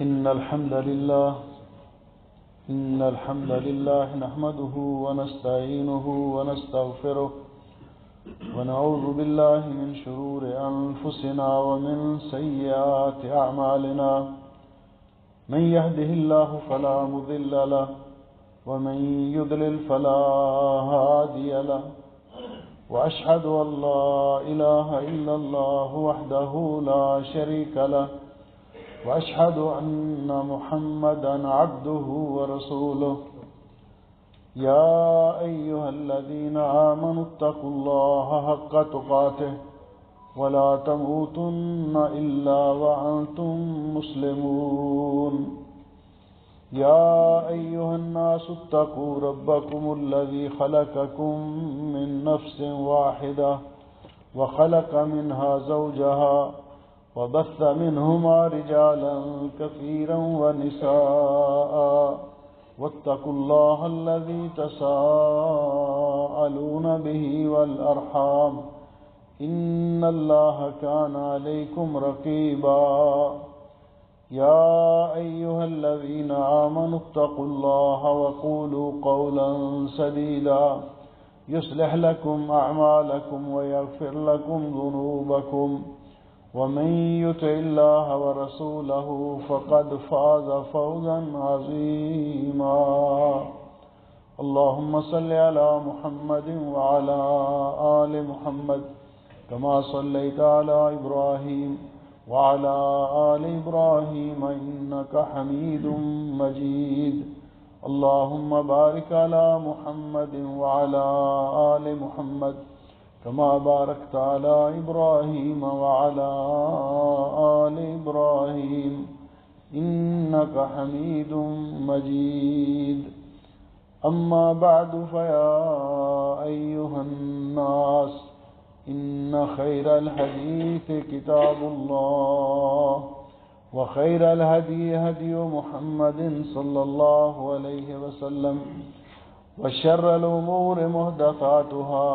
إن الحمد لله نحمده ونستعينه ونستغفره ونعوذ بالله من شرور أنفسنا ومن سيئات أعمالنا من يهده الله فلا مضل له ومن يضلل فلا هادي له وأشهد أن لا إله إلا الله وحده لا شريك له وأشهد أن محمدا عبده ورسوله يا أيها الذين آمنوا اتقوا الله حق تقاته ولا تموتن إلا وأنتم مسلمون يا أيها الناس اتقوا ربكم الذي خلقكم من نفس واحدة وخلق منها زوجها وبث منهما رجالا كثيرا ونساء واتقوا الله الذي تساءلون به والأرحام إن الله كان عليكم رقيبا يا أيها الذين آمنوا اتقوا الله وقولوا قولا سديدا يصلح لكم أعمالكم ويغفر لكم ذنوبكم ومن يطع الله ورسوله فقد فاز فوزا عظيما اللهم صل على محمد وعلى آل محمد كما صليت على إبراهيم وعلى آل إبراهيم إنك حميد مجيد اللهم بارك على محمد وعلى آل محمد كما باركت على إبراهيم وعلى آل إبراهيم إنك حميد مجيد أما بعد فيا أيها الناس إن خير الحديث كتاب الله وخير الهدي هدي محمد صلى الله عليه وسلم وشر الأمور محدثاتها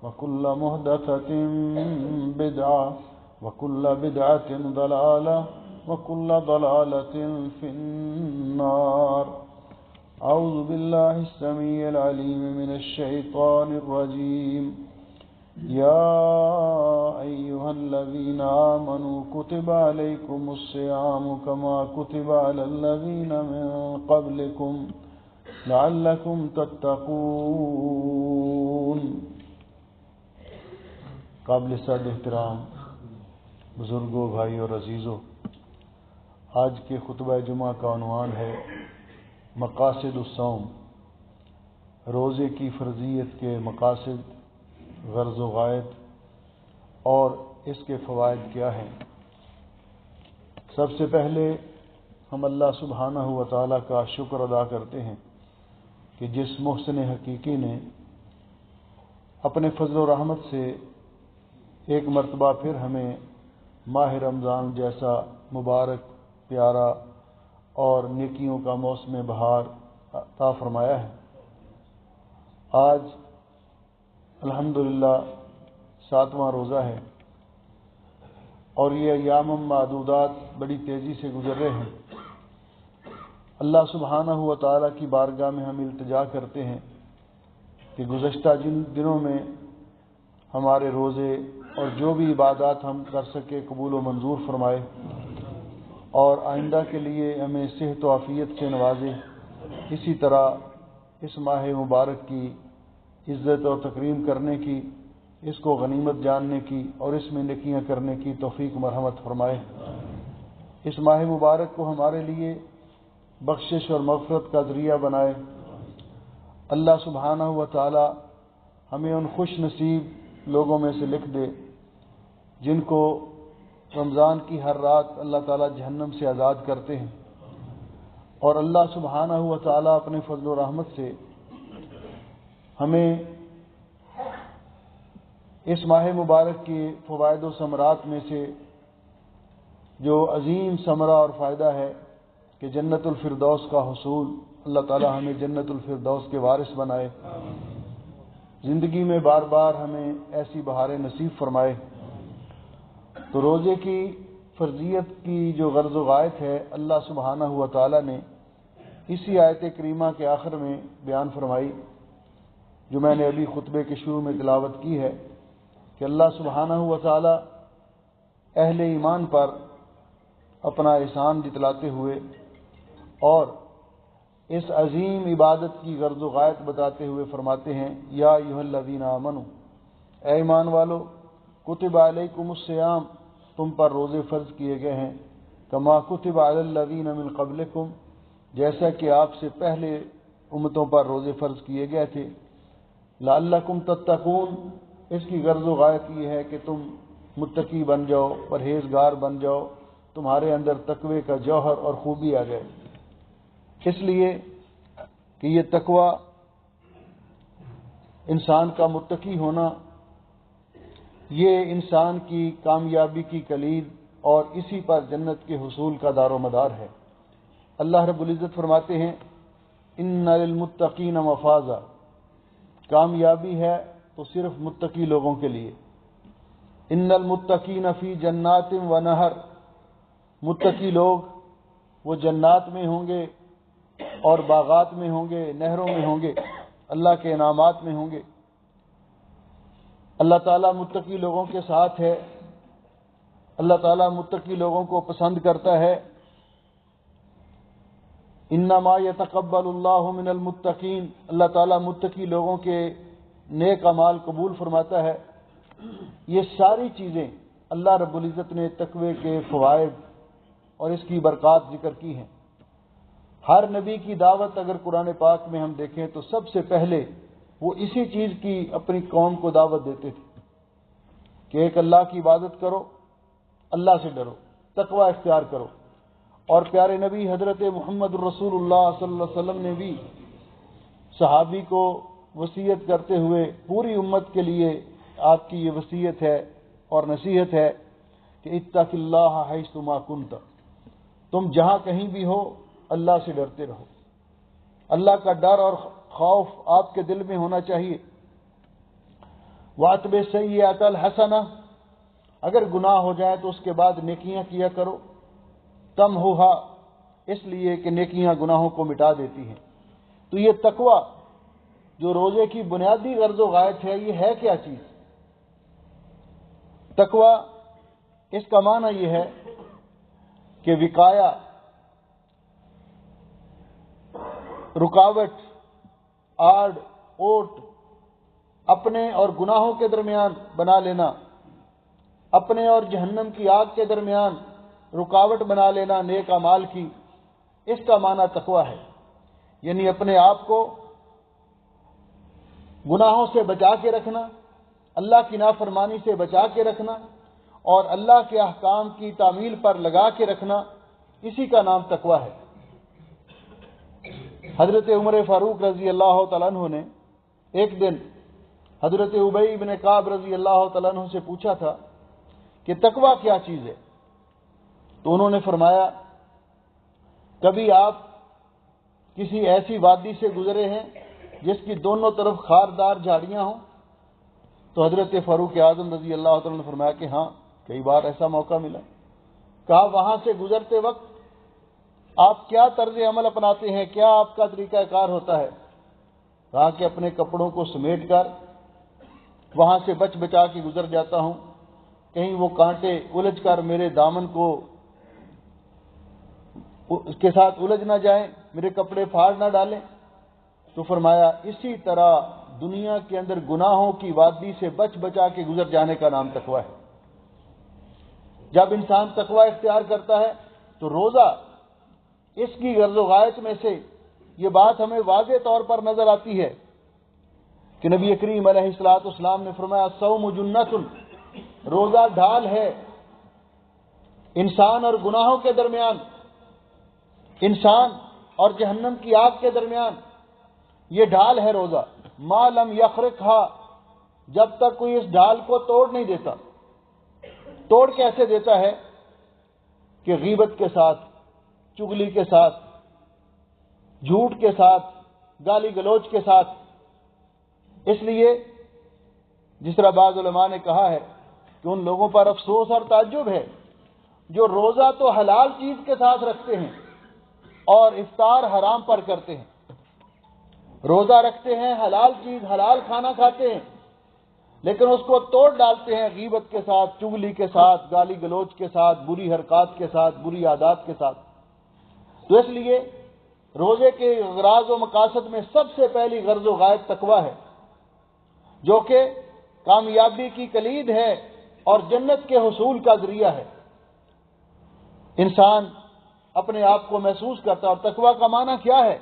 وكل محدثة بدعة وكل بدعة ضلالة وكل ضلالة في النار أعوذ بالله السميع العليم من الشيطان الرجيم يا أيها الذين آمنوا كتب عليكم الصيام كما كتب على الذين من قبلكم لعلكم تتقون قابل صد احترام بزرگوں، بھائی اور عزیزوں، آج کے خطبہ جمعہ کا عنوان ہے مقاصد الصوم، روزے کی فرضیت کے مقاصد، غرض و غایت اور اس کے فوائد کیا ہیں۔ سب سے پہلے ہم اللہ سبحانہ و تعالیٰ کا شکر ادا کرتے ہیں کہ جس محسن حقیقی نے اپنے فضل و رحمت سے ایک مرتبہ پھر ہمیں ماہ رمضان جیسا مبارک، پیارا اور نیکیوں کا موسم بہار عطا فرمایا ہے۔ آج الحمدللہ 7واں روزہ ہے اور یہ ایام معدودات بڑی تیزی سے گزر رہے ہیں۔ اللہ سبحانہ و تعالیٰ کی بارگاہ میں ہم التجا کرتے ہیں کہ گزشتہ جن دنوں میں ہمارے روزے اور جو بھی عبادات ہم کر سکے قبول و منظور فرمائے، اور آئندہ کے لیے ہمیں صحت و عافیت سے نوازے۔ اسی طرح اس ماہ مبارک کی عزت اور تکریم کرنے کی، اس کو غنیمت جاننے کی اور اس میں نیکیاں کرنے کی توفیق مرحمت فرمائے۔ اس ماہ مبارک کو ہمارے لیے بخشش اور مغفرت کا ذریعہ بنائے۔ اللہ سبحانہ و تعالی ہمیں ان خوش نصیب لوگوں میں سے لکھ دے جن کو رمضان کی ہر رات اللہ تعالیٰ جہنم سے آزاد کرتے ہیں، اور اللہ سبحانہ و تعالیٰ اپنے فضل و رحمت سے ہمیں اس ماہ مبارک کے فوائد و ثمرات میں سے جو عظیم ثمرہ اور فائدہ ہے کہ جنت الفردوس کا حصول، اللہ تعالیٰ ہمیں جنت الفردوس کے وارث بنائے، زندگی میں بار بار ہمیں ایسی بہاریں نصیب فرمائے۔ تو روزے کی فرضیت کی جو غرض و غایت ہے اللہ سبحانہ و تعالی نے اسی آیت کریمہ کے آخر میں بیان فرمائی، جو میں نے ابھی خطبے کے شروع میں تلاوت کی ہے، کہ اللہ سبحانہ و تعالی اہل ایمان پر اپنا احسان جتلاتے ہوئے اور اس عظیم عبادت کی غرض و غایت بتاتے ہوئے فرماتے ہیں، یا ایھا الذین آمنوا، اے ایمان والو، کتب علیکم الصیام، تم پر روزے فرض کیے گئے ہیں، کما کتب علی الذین من قبلکم، جیسا کہ آپ سے پہلے امتوں پر روزے فرض کیے گئے تھے، لعلکم تتقون، اس کی غرض و غایت یہ ہے کہ تم متقی بن جاؤ، پرہیزگار بن جاؤ، تمہارے اندر تقوی کا جوہر اور خوبی آ جائے، اس لیے کہ یہ تقوی، انسان کا متقی ہونا، یہ انسان کی کامیابی کی کلید اور اسی پر جنت کے حصول کا دار و مدار ہے۔ اللہ رب العزت فرماتے ہیں، ان للمتقین مفازا، کامیابی ہے تو صرف متقی لوگوں کے لیے۔ ان المتقین فی جنات و نہر، متقی لوگ وہ جنات میں ہوں گے اور باغات میں ہوں گے، نہروں میں ہوں گے، اللہ کے انعامات میں ہوں گے۔ اللہ تعالیٰ متقی لوگوں کے ساتھ ہے، اللہ تعالیٰ متقی لوگوں کو پسند کرتا ہے۔ انما یتقبل اللہ من المتقین، اللہ تعالیٰ متقی لوگوں کے نیک اعمال قبول فرماتا ہے۔ یہ ساری چیزیں اللہ رب العزت نے تقوی کے فوائد اور اس کی برکات ذکر کی ہیں۔ ہر نبی کی دعوت اگر قرآن پاک میں ہم دیکھیں تو سب سے پہلے وہ اسی چیز کی اپنی قوم کو دعوت دیتے تھے کہ ایک اللہ کی عبادت کرو، اللہ سے ڈرو، تقوی اختیار کرو۔ اور پیارے نبی حضرت محمد رسول اللہ صلی اللہ علیہ وسلم نے بھی صحابی کو وصیت کرتے ہوئے پوری امت کے لیے آپ کی یہ وصیت ہے اور نصیحت ہے کہ اتق اللہ حیث ما کنت، تم جہاں کہیں بھی ہو اللہ سے ڈرتے رہو۔ اللہ کا ڈر اور خوف آپ کے دل میں ہونا چاہیے۔ وَأَتْبِعِ السَّيِّئَةَ الْحَسَنَةَ، اگر گناہ ہو جائے تو اس کے بعد نیکیاں کیا کرو، تمحوہا، اس لیے کہ نیکیاں گناہوں کو مٹا دیتی ہیں۔ تو یہ تقوی جو روزے کی بنیادی غرض و غایت ہے، یہ ہے کیا چیز؟ تقوی، اس کا معنی یہ ہے کہ وقایا، رکاوٹ، آڑ اوٹ، اپنے اور گناہوں کے درمیان بنا لینا، اپنے اور جہنم کی آگ کے درمیان رکاوٹ بنا لینا نیک اعمال کی، اس کا معنی تقوی ہے۔ یعنی اپنے آپ کو گناہوں سے بچا کے رکھنا، اللہ کی نافرمانی سے بچا کے رکھنا اور اللہ کے احکام کی تعمیل پر لگا کے رکھنا، اسی کا نام تقوی ہے۔ حضرت عمر فاروق رضی اللہ تعالیٰ عنہ نے ایک دن حضرت ابی بن کعب رضی اللہ تعالیٰ عنہ سے پوچھا تھا کہ تقوی کیا چیز ہے؟ تو انہوں نے فرمایا، کبھی آپ کسی ایسی وادی سے گزرے ہیں جس کی دونوں طرف خاردار جھاڑیاں ہوں؟ تو حضرت فاروق اعظم رضی اللہ تعالیٰ نے فرمایا کہ ہاں، کئی بار ایسا موقع ملا۔ کہا وہاں سے گزرتے وقت آپ کیا طرز عمل اپناتے ہیں، کیا آپ کا طریقہ کار ہوتا ہے؟ کہا کہ اپنے کپڑوں کو سمیٹ کر وہاں سے بچ بچا کے گزر جاتا ہوں، کہیں وہ کانٹے الجھ کر میرے دامن کو اس کے ساتھ الجھ نہ جائیں، میرے کپڑے پھاڑ نہ ڈالیں۔ تو فرمایا اسی طرح دنیا کے اندر گناہوں کی وادی سے بچ بچا کے گزر جانے کا نام تقوی ہے۔ جب انسان تقوی اختیار کرتا ہے تو روزہ اس کی غرض و غایت میں سے یہ بات ہمیں واضح طور پر نظر آتی ہے کہ نبی کریم علیہ الصلوۃ والسلام نے فرمایا الصوم جنۃ، روزہ ڈھال ہے انسان اور گناہوں کے درمیان، انسان اور جہنم کی آگ کے درمیان، یہ ڈھال ہے روزہ، ما لم یخرقھا، جب تک کوئی اس ڈھال کو توڑ نہیں دیتا۔ توڑ کیسے دیتا ہے؟ کہ غیبت کے ساتھ، چغلی کے ساتھ، جھوٹ کے ساتھ، گالی گلوچ کے ساتھ۔ اس لیے جس طرح بعض علماء نے کہا ہے کہ ان لوگوں پر افسوس اور تعجب ہے جو روزہ تو حلال چیز کے ساتھ رکھتے ہیں اور افطار حرام پر کرتے ہیں. روزہ رکھتے ہیں، حلال چیز حلال کھانا کھاتے ہیں، لیکن اس کو توڑ ڈالتے ہیں غیبت کے ساتھ، چغلی کے ساتھ، گالی گلوچ کے ساتھ، بری حرکات کے ساتھ، بری عادات کے ساتھ. تو اس لیے روزے کے غراض و مقاصد میں سب سے پہلی غرض و غایت تقویٰ ہے، جو کہ کامیابی کی کلید ہے اور جنت کے حصول کا ذریعہ ہے. انسان اپنے آپ کو محسوس کرتا ہے، اور تقویٰ کا معنی کیا ہے؟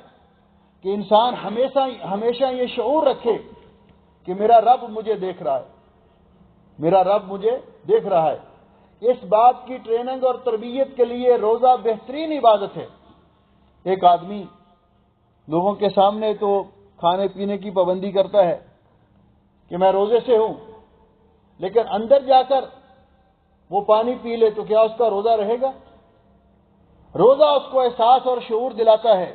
کہ انسان ہمیشہ یہ شعور رکھے کہ میرا رب مجھے دیکھ رہا ہے، میرا رب مجھے دیکھ رہا ہے. اس بات کی ٹریننگ اور تربیت کے لیے روزہ بہترین عبادت ہے. ایک آدمی لوگوں کے سامنے تو کھانے پینے کی پابندی کرتا ہے کہ میں روزے سے ہوں، لیکن اندر جا کر وہ پانی پی لے تو کیا اس کا روزہ رہے گا؟ روزہ اس کو احساس اور شعور دلاتا ہے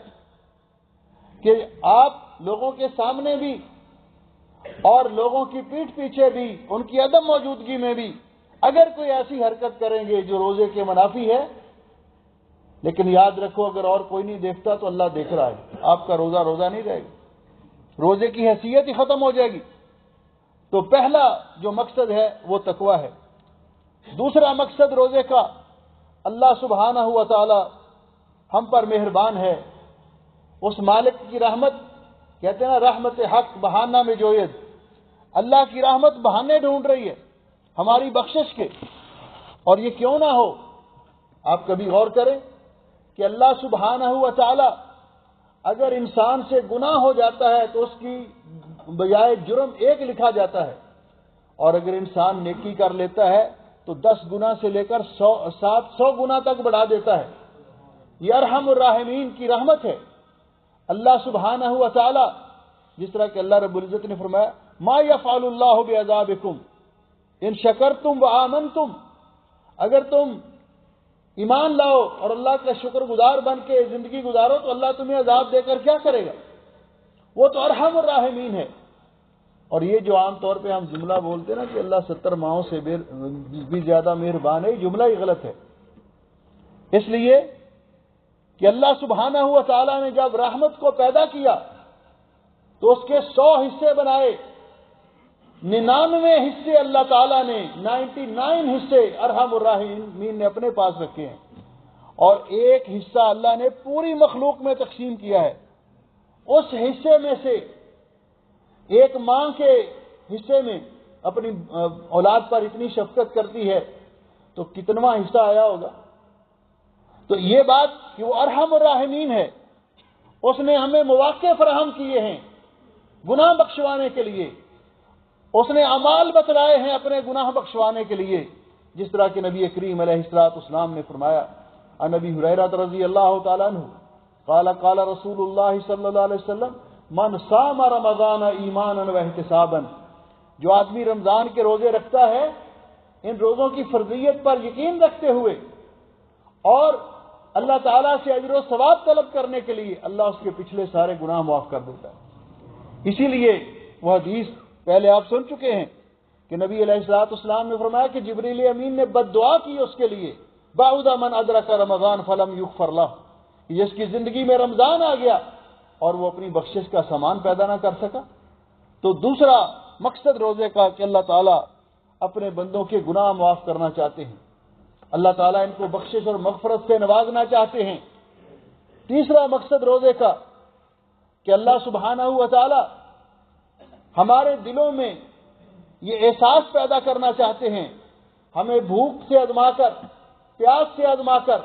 کہ آپ لوگوں کے سامنے بھی اور لوگوں کی پیٹھ پیچھے بھی، ان کی عدم موجودگی میں بھی اگر کوئی ایسی حرکت کریں گے جو روزے کے منافی ہے، لیکن یاد رکھو اگر اور کوئی نہیں دیکھتا تو اللہ دیکھ رہا ہے، آپ کا روزہ روزہ نہیں رہے گا، روزے کی حیثیت ہی ختم ہو جائے گی. تو پہلا جو مقصد ہے وہ تقویٰ ہے. دوسرا مقصد روزے کا، اللہ سبحانہ و تعالی ہم پر مہربان ہے. اس مالک کی رحمت، کہتے ہیں نا رحمت حق بہانہ میں جوید، اللہ کی رحمت بہانے ڈھونڈ رہی ہے ہماری بخشش کے. اور یہ کیوں نہ ہو؟ آپ کبھی غور کریں کہ اللہ سبحانہ و تعالی اگر انسان سے گناہ ہو جاتا ہے تو اس کی بجائے جرم 1 لکھا جاتا ہے، اور اگر انسان نیکی کر لیتا ہے تو 10 گنا سے لے کر 700 گنا تک بڑھا دیتا ہے. یہ ارحم الراحمین کی رحمت ہے. اللہ سبحانہ و تعالی، جس طرح کہ اللہ رب العزت نے فرمایا ما یفعل اللہ بعذابکم ان شکرتم وآمنتم، اگر تم ایمان لاؤ اور اللہ کا شکر گزار بن کے زندگی گزارو تو اللہ تمہیں عذاب دے کر کیا کرے گا؟ وہ تو ارحم الراحمین ہے. اور یہ جو عام طور پہ ہم جملہ بولتے ہیں نا کہ اللہ 70 ماہوں سے بھی زیادہ مہربان ہے، یہ جملہ ہی غلط ہے. اس لیے کہ اللہ سبحانہ و تعالیٰ نے جب رحمت کو پیدا کیا تو اس کے 100 حصے بنائے، 99 حصے اللہ تعالیٰ نے 99 حصے ارحم الراحمین نے اپنے پاس رکھے ہیں، اور ایک حصہ اللہ نے پوری مخلوق میں تقسیم کیا ہے. اس حصے میں سے ایک ماں کے حصے میں اپنی اولاد پر اتنی شفقت کرتی ہے تو کتنواں حصہ آیا ہوگا؟ تو یہ بات کہ وہ ارحم الراحمین ہے، اس نے ہمیں مواقع فراہم کیے ہیں گناہ بخشوانے کے لیے، اس نے اعمال بتلائے ہیں اپنے گناہ بخشوانے کے لیے، جس طرح کہ نبی کریم علیہ السلام نے فرمایا. عن ابی ہریرہ رضی اللہ تعالیٰ عنہ قال قال رسول اللہ صلی اللہ علیہ وسلم من صام رمضان ایمانا و احتسابا، جو آدمی رمضان کے روزے رکھتا ہے ان روزوں کی فرضیت پر یقین رکھتے ہوئے اور اللہ تعالیٰ سے اجر و ثواب طلب کرنے کے لیے، اللہ اس کے پچھلے سارے گناہ معاف کر دیتا ہے. اسی لیے وہ حدیث پہلے آپ سن چکے ہیں کہ نبی علیہ السلام نے فرمایا کہ جبریل امین نے بد دعا کی اس کے لیے بعد من ادرک رمضان فلم یغفر لہ، جس کی زندگی میں رمضان آ گیا اور وہ اپنی بخشش کا سامان پیدا نہ کر سکا. تو دوسرا مقصد روزے کا کہ اللہ تعالیٰ اپنے بندوں کے گناہ معاف کرنا چاہتے ہیں، اللہ تعالیٰ ان کو بخشش اور مغفرت سے نوازنا چاہتے ہیں. تیسرا مقصد روزے کا کہ اللہ سبحانہ و تعالیٰ ہمارے دلوں میں یہ احساس پیدا کرنا چاہتے ہیں، ہمیں بھوک سے ازما کر، پیاس سے ازما کر،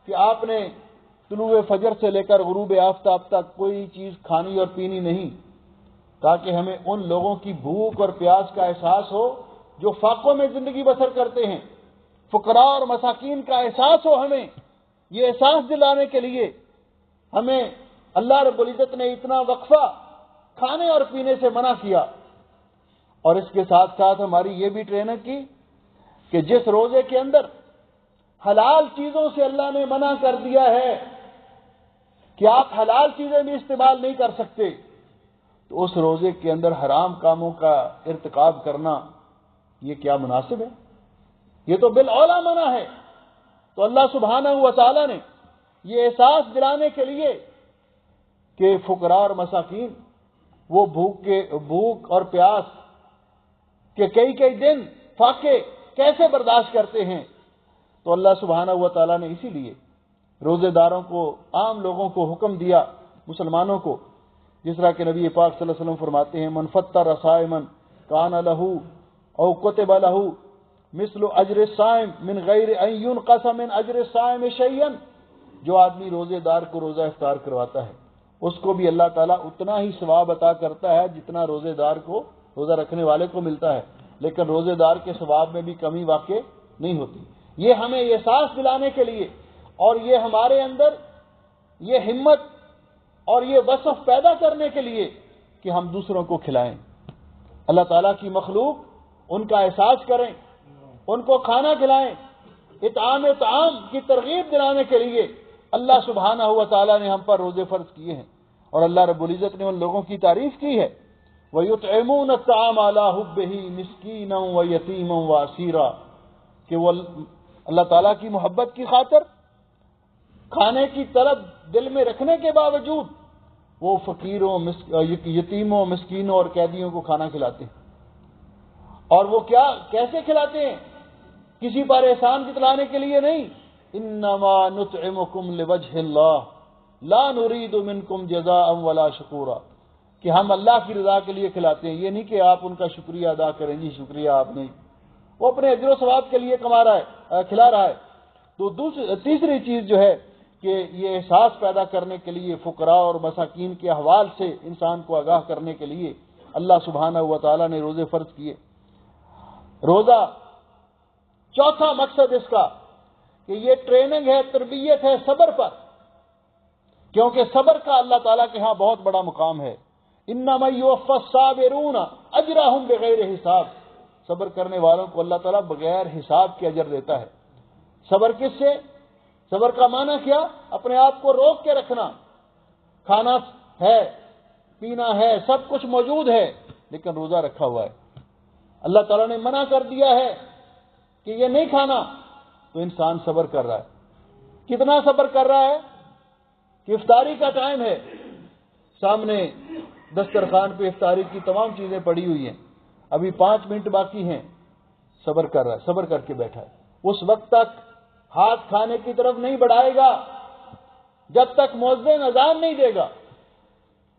کہ آپ نے طلوع فجر سے لے کر غروب آفتاب تک کوئی چیز کھانی اور پینی نہیں، تاکہ ہمیں ان لوگوں کی بھوک اور پیاس کا احساس ہو جو فاقوں میں زندگی بسر کرتے ہیں، فقراء اور مساکین کا احساس ہو. ہمیں یہ احساس دلانے کے لیے ہمیں اللہ رب العزت نے اتنا وقفہ کھانے اور پینے سے منع کیا، اور اس کے ساتھ ساتھ ہماری یہ بھی ٹریننگ کی کہ جس روزے کے اندر حلال چیزوں سے اللہ نے منع کر دیا ہے کہ آپ حلال چیزیں بھی استعمال نہیں کر سکتے، تو اس روزے کے اندر حرام کاموں کا ارتکاب کرنا یہ کیا مناسب ہے؟ یہ تو بالاولیٰ منع ہے. تو اللہ سبحانہ و تعالیٰ نے یہ احساس دلانے کے لیے کہ فقراء اور مساکین وہ بھوک اور پیاس کے کئی دن فاقے کیسے برداشت کرتے ہیں، تو اللہ سبحانہ و تعالیٰ نے اسی لیے روزے داروں کو، عام لوگوں کو حکم دیا، مسلمانوں کو، جس طرح کہ نبی پاک صلی اللہ علیہ وسلم فرماتے ہیں من فطر صائما کان لہ او کتب لہ مثل اجر الصائم من غیر ان ينقص من اجر الصائم شیئا، جو آدمی روزے دار کو روزہ افطار کرواتا ہے اس کو بھی اللہ تعالیٰ اتنا ہی ثواب عطا کرتا ہے جتنا روزے دار کو، روزہ رکھنے والے کو ملتا ہے، لیکن روزے دار کے ثواب میں بھی کمی واقع نہیں ہوتی۔ یہ ہمیں یہ احساس دلانے کے لیے اور یہ ہمارے اندر یہ ہمت اور یہ وصف پیدا کرنے کے لیے کہ ہم دوسروں کو کھلائیں، اللہ تعالیٰ کی مخلوق ان کا احساس کریں، ان کو کھانا کھلائیں، اطعام کی ترغیب دلانے کے لیے اللہ سبحانہ و تعالیٰ نے ہم پر روزے فرض کیے ہیں، اور اللہ رب العزت نے ان لوگوں کی تعریف کی ہے وَيُطْعِمُونَ الطَّعَامَ عَلَىٰ حُبِّهِ مِسْكِينًا وَيَتِيمًا وَأَسِيرًا، کہ وہ اللہ تعالیٰ کی محبت کی خاطر کھانے کی طلب دل میں رکھنے کے باوجود وہ فقیروں، یتیموں، مسکینوں اور قیدیوں کو کھانا کھلاتے ہیں۔ اور وہ کیسے کھلاتے ہیں؟ کسی پر احسان جتلانے کے لیے نہیں، انما نطعمکم لوجہ اللہ لا نرید منکم جزاء ولا شکورا، کہ ہم اللہ کی رضا کے لیے کھلاتے ہیں، یہ نہیں کہ آپ ان کا شکریہ ادا کریں، جی شکریہ آپ نہیں، وہ اپنے اجر و ثواب کے لیے کھلا رہا ہے۔ تو تیسری چیز جو ہے کہ یہ احساس پیدا کرنے کے لیے، فقراء اور مساکین کے احوال سے انسان کو آگاہ کرنے کے لیے اللہ سبحانہ و تعالیٰ نے روزے فرض کیے۔ روزہ چوتھا مقصد اس کا کہ یہ ٹریننگ ہے، تربیت ہے صبر پر، کیونکہ صبر کا اللہ تعالیٰ کے ہاں بہت بڑا مقام ہے۔ انما یوفی الصابرون اجرہم بغیر حساب، صبر کرنے والوں کو اللہ تعالیٰ بغیر حساب کے اجر دیتا ہے۔ صبر کس سے؟ صبر کا معنی کیا؟ اپنے آپ کو روک کے رکھنا، کھانا ہے، پینا ہے، سب کچھ موجود ہے، لیکن روزہ رکھا ہوا ہے، اللہ تعالیٰ نے منع کر دیا ہے کہ یہ نہیں کھانا، تو انسان صبر کر رہا ہے۔ کتنا صبر کر رہا ہے کہ افطاری کا ٹائم ہے، سامنے دسترخوان پہ افطاری کی تمام چیزیں پڑی ہوئی ہیں، ابھی 5 منٹ باقی ہیں، صبر کر رہا ہے، صبر کر کے بیٹھا ہے، اس وقت تک ہاتھ کھانے کی طرف نہیں بڑھائے گا جب تک مؤذن اذان نہیں دے گا۔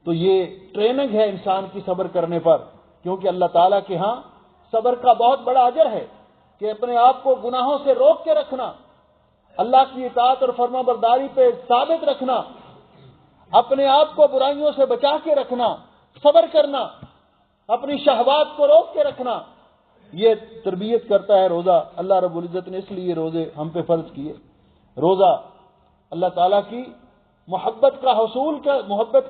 تو یہ ٹریننگ ہے انسان کی صبر کرنے پر، کیونکہ اللہ تعالیٰ کے ہاں صبر کا بہت بڑا اجر ہے کہ اپنے آپ کو گناہوں سے روک کے رکھنا، اللہ کی اطاعت اور فرما برداری پہ ثابت رکھنا، اپنے آپ کو برائیوں سے بچا کے رکھنا، صبر کرنا، اپنی شہوات کو روک کے رکھنا، یہ تربیت کرتا ہے روزہ۔ اللہ رب العزت نے اس لیے روزے ہم پہ فرض کیے۔ روزہ اللہ تعالیٰ کی محبت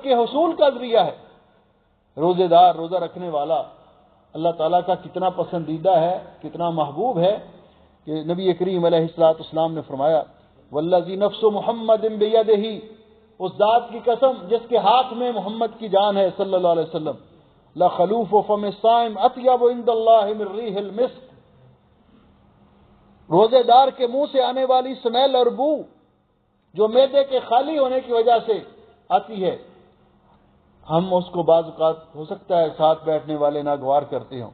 کے حصول کا ذریعہ ہے۔ روزے دار، روزہ رکھنے والا اللہ تعالیٰ کا کتنا پسندیدہ ہے، کتنا محبوب ہے کہ نبی کریم علیہ الصلوۃ والسلام نے فرمایا والذی نفس محمد بیدہ، اس ذات کی قسم جس کے ہاتھ میں محمد کی جان ہے صلی اللہ علیہ وسلم، لخلوف فم الصائم اطیب عند اللہ من ریح المسک، روزے دار کے منہ سے آنے والی سمیل اور بو جو معدے کے خالی ہونے کی وجہ سے آتی ہے، ہم اس کو بعض اوقات ہو سکتا ہے ساتھ بیٹھنے والے ناگوار کرتے ہوں،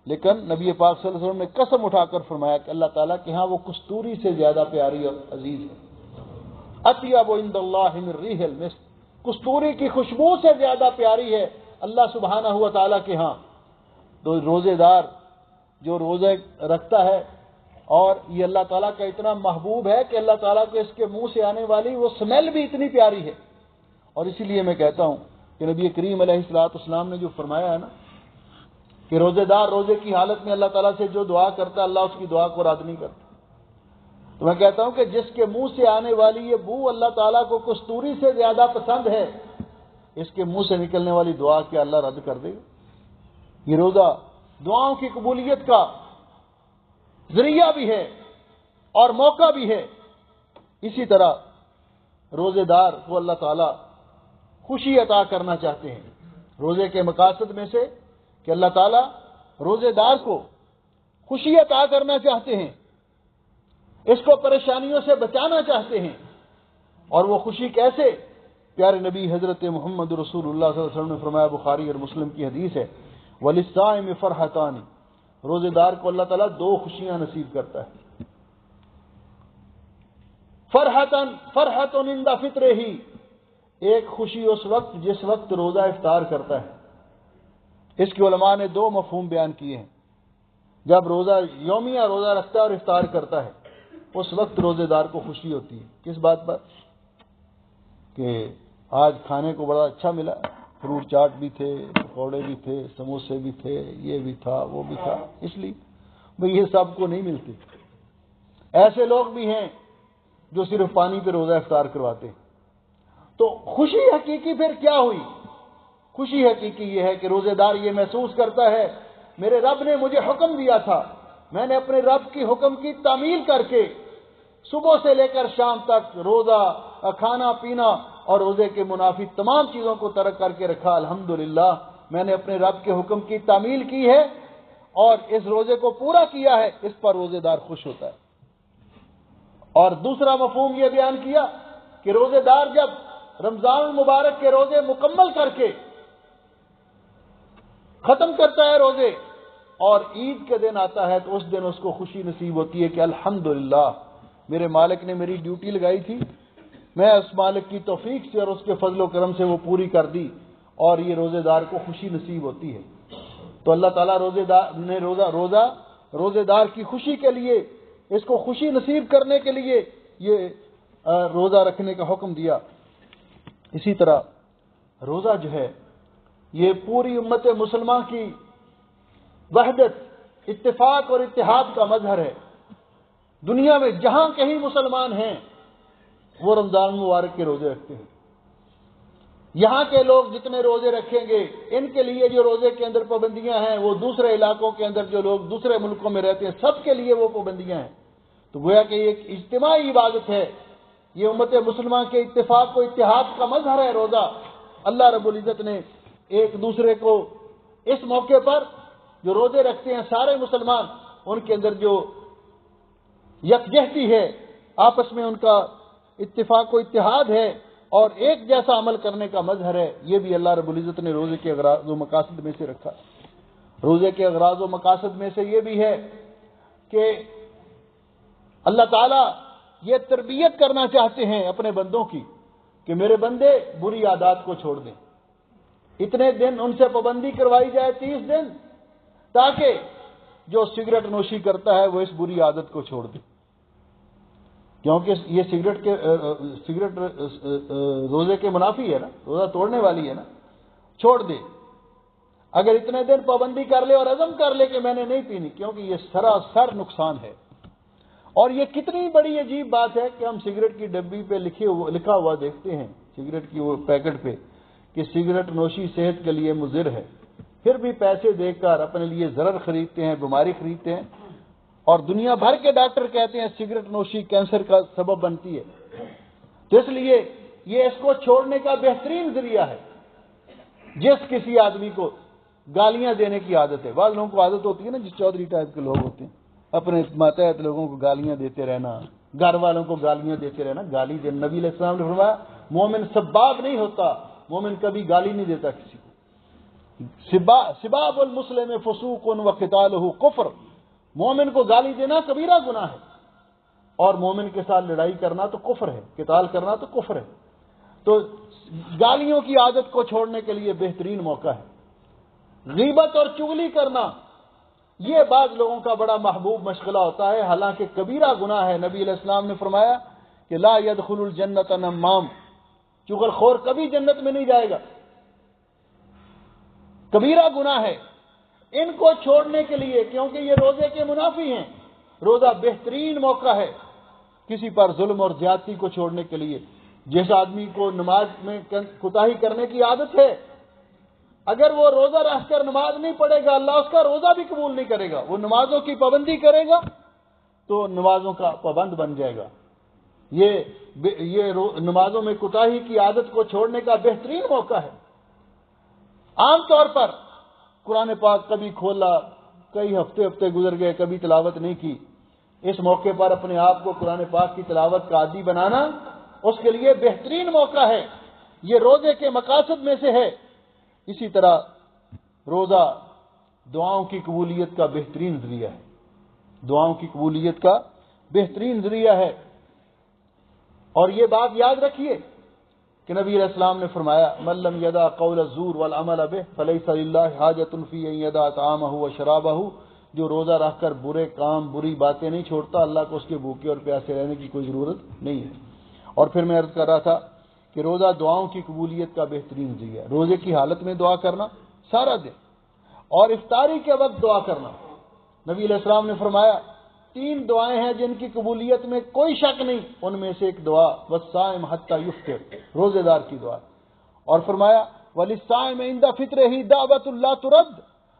لیکن نبی پاک صلی اللہ علیہ وسلم نے قسم اٹھا کر فرمایا کہ اللہ تعالیٰ کے ہاں وہ کستوری سے زیادہ پیاری اور عزیز ہے۔ اطیب عند اللہ من ریح المسک، کستوری کی خوشبو سے زیادہ پیاری ہے اللہ سبحانہ ہوا تعالیٰ کے ہاں۔ تو روزے دار جو روزے رکھتا ہے، اور یہ اللہ تعالیٰ کا اتنا محبوب ہے کہ اللہ تعالیٰ کو اس کے منہ سے آنے والی وہ سمیل بھی اتنی پیاری ہے۔ اور اسی لیے میں کہتا ہوں کہ نبی کریم علیہ الصلوۃ والسلام نے جو فرمایا ہے نا کہ روزے دار روزے کی حالت میں اللہ تعالیٰ سے جو دعا کرتا ہے اللہ اس کی دعا کو رد نہیں کرتا، تو میں کہتا ہوں کہ جس کے منہ سے آنے والی یہ بو اللہ تعالیٰ کو کستوری سے زیادہ پسند ہے، اس کے منہ سے نکلنے والی دعا کیا اللہ رد کر دے گا؟ یہ روزہ دعاؤں کی قبولیت کا ذریعہ بھی ہے اور موقع بھی ہے۔ اسی طرح روزے دار کو اللہ تعالیٰ خوشی عطا کرنا چاہتے ہیں۔ روزے کے مقاصد میں سے کہ اللہ تعالیٰ روزے دار کو خوشی عطا کرنا چاہتے ہیں، اس کو پریشانیوں سے بچانا چاہتے ہیں. اور وہ خوشی کیسے؟ پیارے نبی حضرت محمد رسول اللہ صلی اللہ علیہ وسلم نے فرمایا، بخاری اور مسلم کی حدیث ہے، وَلِلصَّائِمِ فَرْحَتَانِ، روزے دار کو اللہ تعالیٰ دو خوشیاں نصیب کرتا ہے. فرحتن عند فطرہ، ایک خوشی اس وقت جس وقت روزہ افطار کرتا ہے. اس کے علماء نے دو مفہوم بیان کیے ہیں. جب روزہ یومیہ روزہ رکھتا ہے اور افطار کرتا ہے، اس وقت روزے دار کو خوشی ہوتی ہے. کس بات پر؟ کہ آج کھانے کو بڑا اچھا ملا، فروٹ چاٹ بھی تھے، پکوڑے بھی تھے، سموسے بھی تھے، یہ بھی تھا وہ بھی تھا. اس لیے بھئی یہ سب کو نہیں ملتی. ایسے لوگ بھی ہیں جو صرف پانی پہ روزہ افطار کرواتے. تو خوشی حقیقی پھر کیا ہوئی؟ خوشی حقیقی یہ ہے کہ روزے دار یہ محسوس کرتا ہے، میرے رب نے مجھے حکم دیا تھا، میں نے اپنے رب کی حکم کی تعمیل کر کے صبح سے لے کر شام تک روزہ، کھانا پینا اور روزے کے منافی تمام چیزوں کو ترک کر کے رکھا. الحمدللہ میں نے اپنے رب کے حکم کی تعمیل کی ہے اور اس روزے کو پورا کیا ہے. اس پر روزے دار خوش ہوتا ہے. اور دوسرا مفہوم یہ بیان کیا کہ روزے دار جب رمضان المبارک کے روزے مکمل کر کے ختم کرتا ہے روزے اور عید کے دن آتا ہے، تو اس دن اس کو خوشی نصیب ہوتی ہے کہ الحمدللہ میرے مالک نے میری ڈیوٹی لگائی تھی، میں اس مالک کی توفیق سے اور اس کے فضل و کرم سے وہ پوری کر دی، اور یہ روزے دار کو خوشی نصیب ہوتی ہے. تو اللہ تعالیٰ روزے دار کی خوشی کے لیے، اس کو خوشی نصیب کرنے کے لیے یہ روزہ رکھنے کا حکم دیا. اسی طرح روزہ جو ہے یہ پوری امت مسلمہ کی وحدت، اتفاق اور اتحاد کا مظہر ہے. دنیا میں جہاں کہیں مسلمان ہیں وہ رمضان مبارک کے روزے رکھتے ہیں. یہاں کے لوگ جتنے روزے رکھیں گے، ان کے لیے جو روزے کے اندر پابندیاں ہیں، وہ دوسرے علاقوں کے اندر جو لوگ دوسرے ملکوں میں رہتے ہیں سب کے لیے وہ پابندیاں ہیں. تو گویا کہ یہ ایک اجتماعی عبادت ہے. یہ امت مسلمہ کے اتفاق و اتحاد کا مظہر ہے روزہ. اللہ رب العزت نے ایک دوسرے کو اس موقع پر جو روزے رکھتے ہیں سارے مسلمان، ان کے اندر جو یکجہتی ہے، آپس میں ان کا اتفاق و اتحاد ہے اور ایک جیسا عمل کرنے کا مظہر ہے، یہ بھی اللہ رب العزت نے روزے کے اغراض و مقاصد میں سے رکھا. روزے کے اغراض و مقاصد میں سے یہ بھی ہے کہ اللہ تعالیٰ یہ تربیت کرنا چاہتے ہیں اپنے بندوں کی کہ میرے بندے بری عادات کو چھوڑ دیں. اتنے دن ان سے پابندی کروائی جائے، 30 دن، تاکہ جو سگریٹ نوشی کرتا ہے وہ اس بری عادت کو چھوڑ دے. کیونکہ یہ سگریٹ روزے کے منافی ہے نا، روزہ توڑنے والی ہے نا، چھوڑ دے. اگر اتنے دن پابندی کر لے اور عزم کر لے کہ میں نے نہیں پینی، کیونکہ یہ سراسر نقصان ہے. اور یہ کتنی بڑی عجیب بات ہے کہ ہم سگریٹ کی ڈبی پہ لکھا ہوا دیکھتے ہیں، سگریٹ کی وہ پیکٹ پہ، کہ سگریٹ نوشی صحت کے لیے مضر ہے، پھر بھی پیسے دے کر اپنے لیے ضرر خریدتے ہیں، بیماری خریدتے ہیں. اور دنیا بھر کے ڈاکٹر کہتے ہیں سگریٹ نوشی کینسر کا سبب بنتی ہے. تو اس لیے یہ اس کو چھوڑنے کا بہترین ذریعہ ہے. جس کسی آدمی کو گالیاں دینے کی عادت ہے، بعض لوگوں کو عادت ہوتی ہے نا، جس چودھری ٹائپ کے لوگ ہوتے ہیں، اپنے ماتحت لوگوں کو گالیاں دیتے رہنا، گھر والوں کو گالیاں دیتے رہنا. گالی دینا، نبی علیہ السلام نے فرمایا مومن سباب نہیں ہوتا، مومن کبھی گالی نہیں دیتا کسی کو. سباب المسلم فسوق وقتالہ کفر، مومن کو گالی دینا کبیرہ گناہ ہے، اور مومن کے ساتھ لڑائی کرنا تو کفر ہے، قتال کرنا تو کفر ہے. تو گالیوں کی عادت کو چھوڑنے کے لیے بہترین موقع ہے. غیبت اور چغلی کرنا یہ بعض لوگوں کا بڑا محبوب مشغلہ ہوتا ہے، حالانکہ کبیرہ گناہ ہے. نبی علیہ السلام نے فرمایا کہ لا يدخل الجنت نمام، چغل خور کبھی جنت میں نہیں جائے گا، کبیرہ گناہ ہے. ان کو چھوڑنے کے لیے، کیونکہ یہ روزے کے منافی ہیں، روزہ بہترین موقع ہے کسی پر ظلم اور زیادتی کو چھوڑنے کے لیے. جس آدمی کو نماز میں کوتاہی کرنے کی عادت ہے، اگر وہ روزہ رکھ کر نماز نہیں پڑھے گا، اللہ اس کا روزہ بھی قبول نہیں کرے گا. وہ نمازوں کی پابندی کرے گا تو نمازوں کا پابند بن جائے گا. یہ نمازوں میں کوتاہی کی عادت کو چھوڑنے کا بہترین موقع ہے. عام طور پر قرآن پاک کبھی کھولا، کئی ہفتے گزر گئے، کبھی تلاوت نہیں کی. اس موقع پر اپنے آپ کو قرآن پاک کی تلاوت کا عادی بنانا اس کے لیے بہترین موقع ہے، یہ روزے کے مقاصد میں سے ہے۔ اسی طرح روزہ دعاؤں کی قبولیت کا بہترین ذریعہ ہے، دعاؤں کی قبولیت کا بہترین ذریعہ ہے۔ اور یہ بات یاد رکھیے کہ نبی علیہ السلام نے فرمایا من لم یدع قول الزور والعمل به فلیس للہ حاجۃ فی ان یدع طعامہ وشرابہ، جو روزہ رکھ کر برے کام بری باتیں نہیں چھوڑتا، اللہ کو اس کے بھوکے اور پیاسے رہنے کی کوئی ضرورت نہیں ہے۔ اور پھر میں عرض کر رہا تھا کہ روزہ دعاؤں کی قبولیت کا بہترین ذریعہ ہے، روزے کی حالت میں دعا کرنا سارا دن، اور افطاری کے وقت دعا کرنا۔ نبی علیہ السلام نے فرمایا 3 دعائیں ہیں جن کی قبولیت میں کوئی شک نہیں، ان میں سے ایک دعا والصائم حتی یفطر، روزے دار کی دعا، اور فرمایا وللصائم عند فطرہ دعوۃ لا ترد،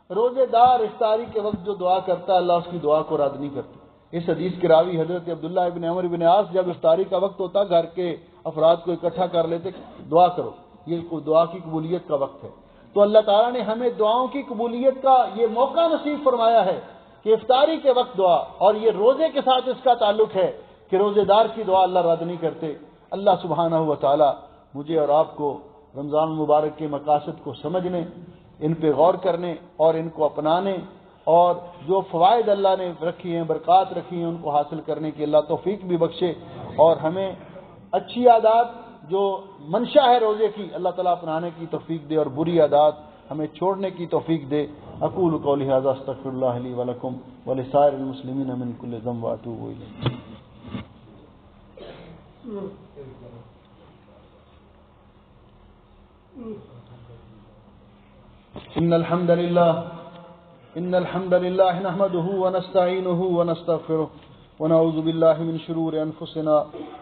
روزے دار افطاری کے وقت جو دعا کرتا ہے اللہ اس کی دعا کو رد نہیں کرتا۔ اس حدیث کے راوی حضرت عبداللہ ابن عمر بن عاص جب افطاری کا وقت ہوتا گھر کے افراد کو اکٹھا کر لیتے، دعا کرو، یہ دعا کی قبولیت کا وقت ہے۔ تو اللہ تعالیٰ نے ہمیں دعاؤں کی قبولیت کا یہ موقع نصیب فرمایا ہے کہ افطاری کے وقت دعا، اور یہ روزے کے ساتھ اس کا تعلق ہے کہ روزے دار کی دعا اللہ رد نہیں کرتے۔ اللہ سبحانہ و تعالیٰ مجھے اور آپ کو رمضان المبارک کے مقاصد کو سمجھنے، ان پہ غور کرنے اور ان کو اپنانے، اور جو فوائد اللہ نے رکھی ہیں، برکات رکھی ہیں، ان کو حاصل کرنے کی اللہ توفیق بھی بخشے، اور ہمیں اچھی عادات جو منشا ہے روزے کی اللہ تعالیٰ اپنانے کی توفیق دے، اور بری عادات ہمیں چھوڑنے کی توفیق دے۔ اقول قولی ھذا استغفر اللہ لی ولکم ولسائر المسلمین من کل ذنب واتوب الیہ۔ ان الحمد للہ نحمده ونستعینه ونستغفره ونعوذ باللہ من شرور انفسنا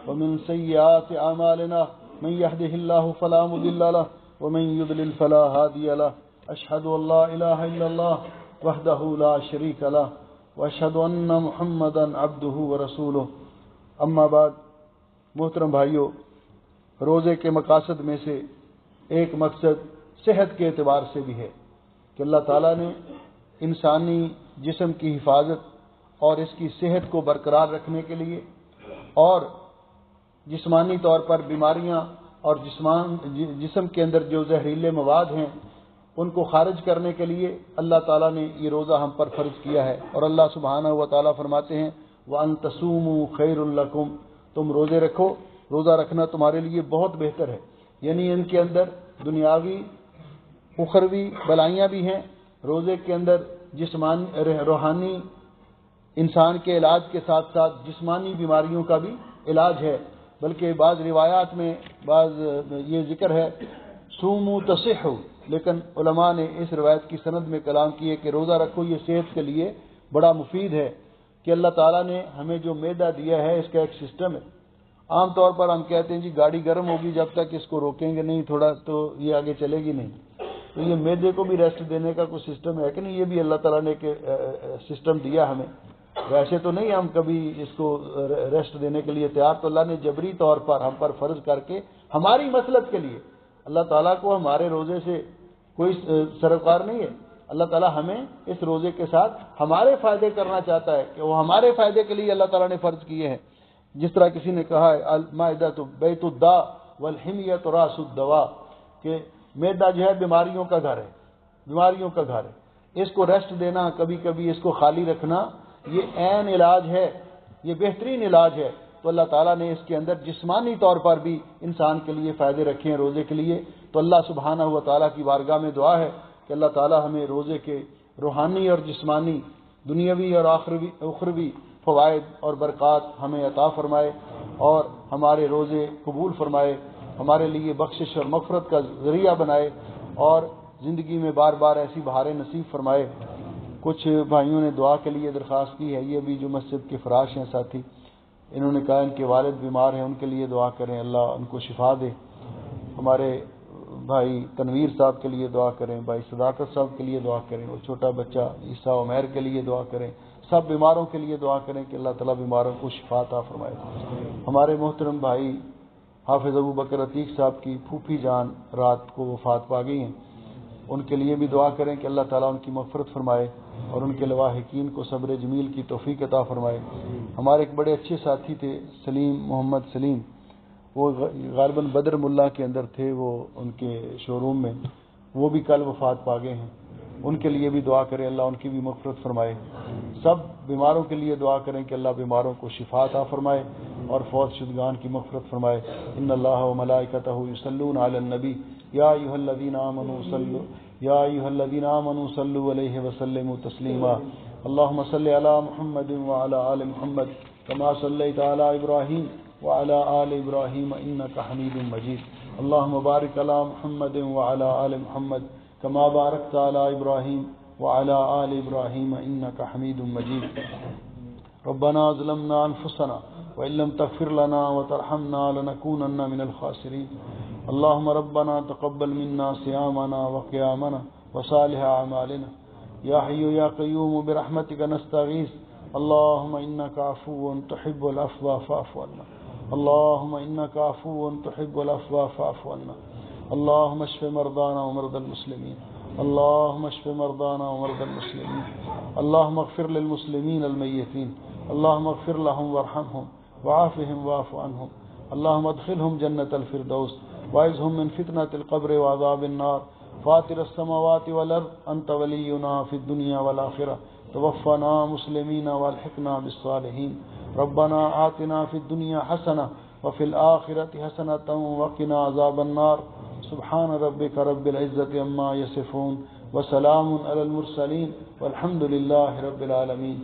ومن سیئات اعمالنا من يهده الله فلا مضل له ومن يضلل فلا هادي له اشهد ان لا اله الا الله وحده لا شريك له واشهد ان محمدا عبده ورسوله اما بعد۔ محترم بھائیو، روزے کے مقاصد میں سے ایک مقصد صحت کے اعتبار سے بھی ہے کہ اللہ تعالیٰ نے انسانی جسم کی حفاظت اور اس کی صحت کو برقرار رکھنے کے لیے، اور جسمانی طور پر بیماریاں اور جسم کے اندر جو زہریلے مواد ہیں ان کو خارج کرنے کے لیے اللہ تعالیٰ نے یہ روزہ ہم پر فرض کیا ہے۔ اور اللہ سبحانہ و تعالیٰ فرماتے ہیں وَأَن تَصُومُوا خَيْرٌ لَكُمْ، تم روزے رکھو، روزہ رکھنا تمہارے لیے بہت بہتر ہے۔ یعنی ان کے اندر دنیاوی اخروی بلائیاں بھی ہیں، روزے کے اندر جسمانی روحانی انسان کے علاج کے ساتھ ساتھ جسمانی بیماریوں کا بھی علاج ہے۔ بلکہ بعض روایات میں یہ ذکر ہے صوموا تصحوا، لیکن علماء نے اس روایت کی سند میں کلام کیے کہ روزہ رکھو یہ صحت کے لیے بڑا مفید ہے، کہ اللہ تعالیٰ نے ہمیں جو معدہ دیا ہے اس کا ایک سسٹم ہے۔ عام طور پر ہم کہتے ہیں جی گاڑی گرم ہوگی، جب تک اس کو روکیں گے نہیں تھوڑا تو یہ آگے چلے گی نہیں۔ تو یہ معدے کو بھی ریسٹ دینے کا کوئی سسٹم ہے کہ نہیں؟ یہ بھی اللہ تعالیٰ نے ایک سسٹم دیا ہمیں۔ ویسے تو نہیں ہم کبھی اس کو ریسٹ دینے کے لیے تیار، تو اللہ نے جبری طور پر ہم پر فرض کر کے ہماری مصلحت کے لیے، اللہ تعالیٰ کو ہمارے روزے سے کوئی سروکار نہیں ہے، اللہ تعالیٰ ہمیں اس روزے کے ساتھ ہمارے فائدے کرنا چاہتا ہے، کہ وہ ہمارے فائدے کے لیے اللہ تعالیٰ نے فرض کیے ہیں۔ جس طرح کسی نے کہا ہے المائدۃ بیت الداء والحمیۃ راس الدواء، کہ معدہ جو ہے بیماریوں کا گھر ہے، بیماریوں کا گھر ہے، اس کو ریسٹ دینا، کبھی کبھی اس کو خالی رکھنا، یہ عین علاج ہے، یہ بہترین علاج ہے۔ تو اللہ تعالیٰ نے اس کے اندر جسمانی طور پر بھی انسان کے لیے فائدے رکھے ہیں روزے کے لیے۔ تو اللہ سبحانہ و تعالیٰ کی بارگاہ میں دعا ہے کہ اللہ تعالیٰ ہمیں روزے کے روحانی اور جسمانی دنیاوی اور اخروی فوائد اور برکات ہمیں عطا فرمائے، اور ہمارے روزے قبول فرمائے، ہمارے لیے بخشش اور مغفرت کا ذریعہ بنائے، اور زندگی میں بار بار ایسی بہاریں نصیب فرمائے۔ کچھ بھائیوں نے دعا کے لیے درخواست کی ہے، یہ بھی جو مسجد کے فراش ہیں ساتھی، انہوں نے کہا ان کے والد بیمار ہیں، ان کے لیے دعا کریں، اللہ ان کو شفا دے۔ ہمارے بھائی تنویر صاحب کے لیے دعا کریں، بھائی صداقت صاحب کے لیے دعا کریں، اور چھوٹا بچہ عیسیٰ عمیر کے لیے دعا کریں، سب بیماروں کے لیے دعا کریں کہ اللہ تعالیٰ بیماروں کو شفا عطا فرمائے۔ ہمارے محترم بھائی حافظ ابو بکر عتیق صاحب کی پھوپھی جان رات کو وفات پا گئی ہیں، ان کے لیے بھی دعا کریں کہ اللہ تعالیٰ ان کی مغفرت فرمائے۔ اور ان کے لواحقین کو صبر جمیل کی توفیق عطا فرمائے۔ ہمارے ایک بڑے اچھے ساتھی تھے سلیم، محمد سلیم، وہ غالباً بدر ملا کے اندر تھے، وہ ان کے شو روم میں، وہ بھی کل وفات پا گئے ہیں۔ ان کے لیے بھی دعا کریں، اللہ ان کی بھی مغفرت فرمائے۔ سب بیماروں کے لیے دعا کریں کہ اللہ بیماروں کو شفا عطا فرمائے اور فوت شدگان کی مغفرت فرمائے۔ ان اللہ و ملائکتہ یصلون علی النبی یا ایھا الذین آمنوا صلوا علیہ وسلموا تسلیما۔ اللهم صل علی محمد وعلی آل محمد كما صلیت علی ابراہیم وعلى آل إبراهيم إنك حميد مجيد۔ اللهم بارك على محمد وعلى آل محمد كما باركت على إبراهيم وعلى آل إبراهيم إنك حميد مجيد۔ ربنا ظلمنا أنفسنا وإن لم تغفر لنا وترحمنا لنكونن من الخاسرين۔ اللهم ربنا تقبل منا صيامنا وقيامنا وصالح أعمالنا يا حي يا قيوم برحمتك نستغيث۔ اللهم إنك عفو تحب العفو فاعف عنا۔ اللهم إنك عفو تحب العفو فاعف عنا۔ اللهم اشف مرضانا ومرضى المسلمين۔ اللهم اشف مرضانا ومرضى المسلمين۔ اللهم اغفر للمسلمين الميتين۔ اللهم اغفر لهم وارحمهم وعافهم واعف عنهم۔ اللهم ادخلهم جنة الفردوس واعذهم من فتنة القبر وعذاب النار۔ فاطر السماوات والأرض أنت ولينا في الدنيا والآخرة، توفنا مسلمين والحقنا بالصالحين۔ ربنا آتنا في الدنيا حسنة وفي الآخرة حسنة وقنا عذاب النار۔ سبحان ربك رب العزة عما يصفون وسلام على المرسلين والحمد لله رب العالمين۔